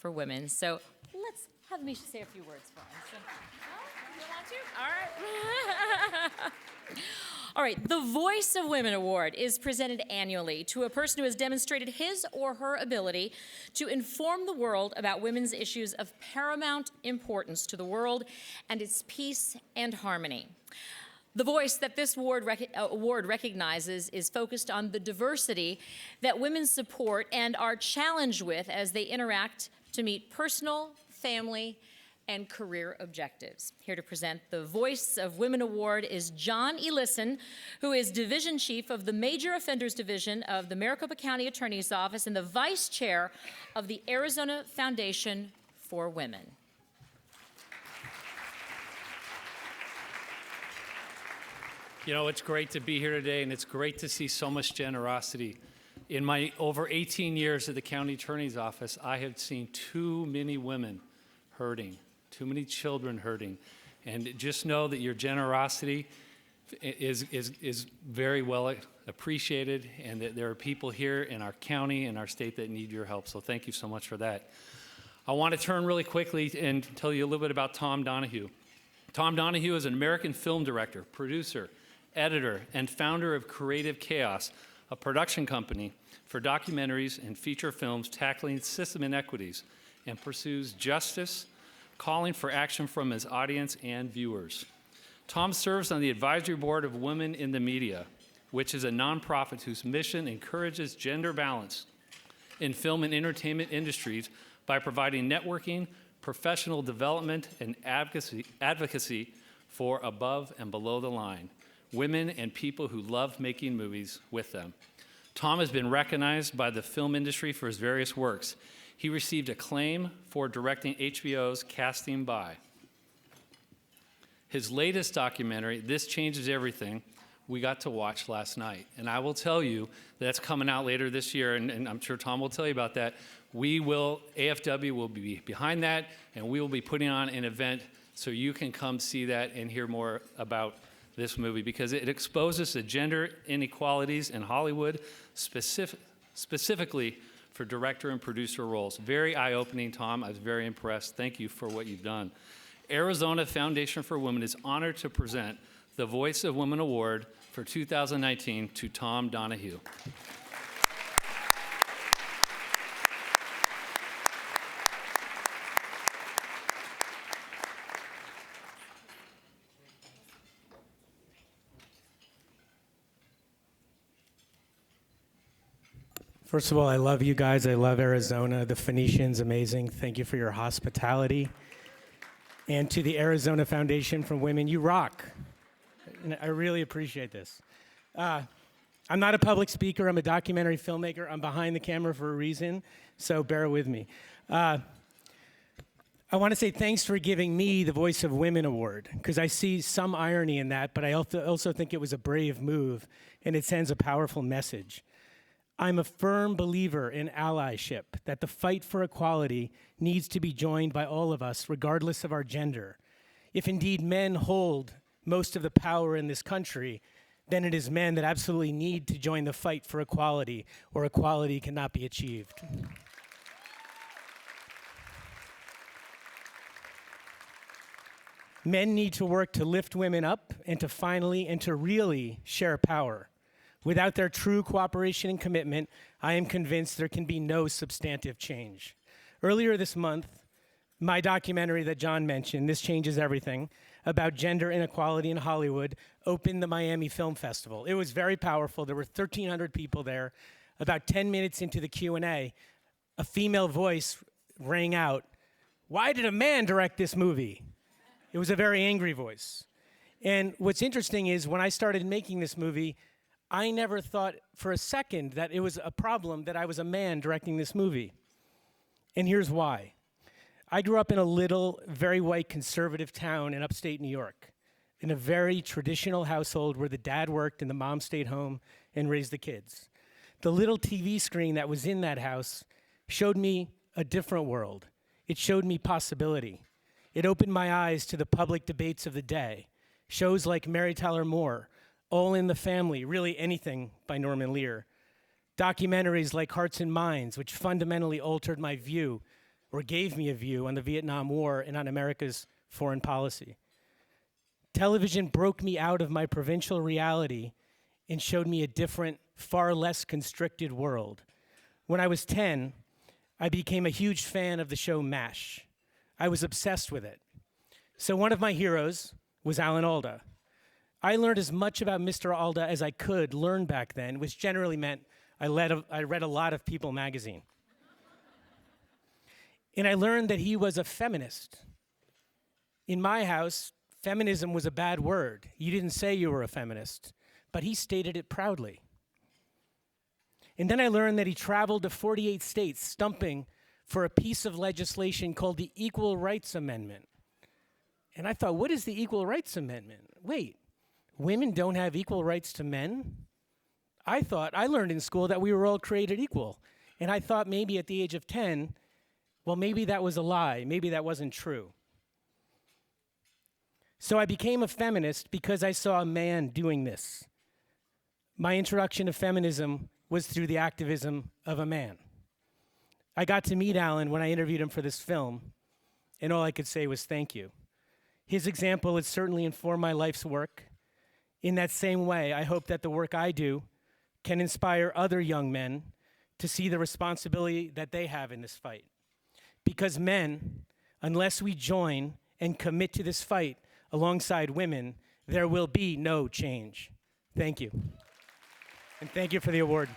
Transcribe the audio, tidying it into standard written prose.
for Women. So let's have Misha say a few words for us. Oh, you want to? All right. All right, the Voice of Women Award is presented annually to a person who has demonstrated his or her ability to inform the world about women's issues of paramount importance to the world and its peace and harmony. The voice that this award recognizes is focused on the diversity that women support and are challenged with as they interact to meet personal, family, and career objectives. Here to present the Voice of Women Award is John Ellison, who is Division Chief of the Major Offenders Division of the Maricopa County Attorney's Office and the Vice Chair of the Arizona Foundation for Women. You know, it's great to be here today, and it's great to see so much generosity. In my over 18 years at the County Attorney's Office, I have seen too many women hurting, too many children hurting. And just know that your generosity is very well appreciated, and that there are people here in our county and our state that need your help. So thank you so much for that. I want to turn really quickly and tell you a little bit about Tom Donahue. Tom Donahue is an American film director, producer, editor, and founder of Creative Chaos, a production company for documentaries and feature films tackling system inequities, and pursues justice, calling for action from his audience and viewers. Tom serves on the advisory board of Women in the Media, which is a nonprofit whose mission encourages gender balance in film and entertainment industries by providing networking, professional development, and advocacy for above and below the line, women and people who love making movies with them. Tom has been recognized by the film industry for his various works. He received acclaim for directing HBO's Casting By. His latest documentary, This Changes Everything, we got to watch last night. And I will tell you that's coming out later this year, and I'm sure Tom will tell you about that. AFW will be behind that, and we will be putting on an event so you can come see that and hear more about this movie, because it exposes the gender inequalities in Hollywood, specifically for director and producer roles. Very eye-opening, Tom. I was very impressed. Thank you for what you've done. Arizona Foundation for Women is honored to present the Voice of Women Award for 2019 to Tom Donahue. First of all, I love you guys. I love Arizona. The Phoenician's amazing. Thank you for your hospitality. And to the Arizona Foundation for Women, you rock. And I really appreciate this. I'm not a public speaker. I'm a documentary filmmaker. I'm behind the camera for a reason, so bear with me. I want to say thanks for giving me the Voice of Women Award, because I see some irony in that, but I also think it was a brave move, and it sends a powerful message. I'm a firm believer in allyship, that the fight for equality needs to be joined by all of us, regardless of our gender. If indeed men hold most of the power in this country, then it is men that absolutely need to join the fight for equality, or equality cannot be achieved. Men need to work to lift women up and to really share power. Without their true cooperation and commitment, I am convinced there can be no substantive change. Earlier this month, my documentary that John mentioned, This Changes Everything, about gender inequality in Hollywood, opened the Miami Film Festival. It was very powerful. There were 1,300 people there. About 10 minutes into the Q&A, a female voice rang out, "Why did a man direct this movie?" It was a very angry voice. And what's interesting is when I started making this movie, I never thought for a second that it was a problem that I was a man directing this movie. And here's why. I grew up in a little, very white conservative town in upstate New York, in a very traditional household where the dad worked and the mom stayed home and raised the kids. The little TV screen that was in that house showed me a different world. It showed me possibility. It opened my eyes to the public debates of the day. Shows like Mary Tyler Moore, All in the Family, Really Anything by Norman Lear. Documentaries like Hearts and Minds, which fundamentally altered my view or gave me a view on the Vietnam War and on America's foreign policy. Television broke me out of my provincial reality and showed me a different, far less constricted world. When I was 10, I became a huge fan of the show MASH. I was obsessed with it. So one of my heroes was Alan Alda. I learned as much about Mr. Alda as I could learn back then, which generally meant I read a lot of People magazine. And I learned that he was a feminist. In my house, feminism was a bad word. You didn't say you were a feminist, but he stated it proudly. And then I learned that he traveled to 48 states stumping for a piece of legislation called the Equal Rights Amendment. And I thought, what is the Equal Rights Amendment? Wait, women don't have equal rights to men? I learned in school that we were all created equal. And I thought maybe at the age of 10, well, maybe that was a lie. Maybe that wasn't true. So I became a feminist because I saw a man doing this. My introduction to feminism was through the activism of a man. I got to meet Alan when I interviewed him for this film, and all I could say was thank you. His example has certainly informed my life's work. In that same way, I hope that the work I do can inspire other young men to see the responsibility that they have in this fight. Because men, unless we join and commit to this fight alongside women, there will be no change. Thank you. And thank you for the award.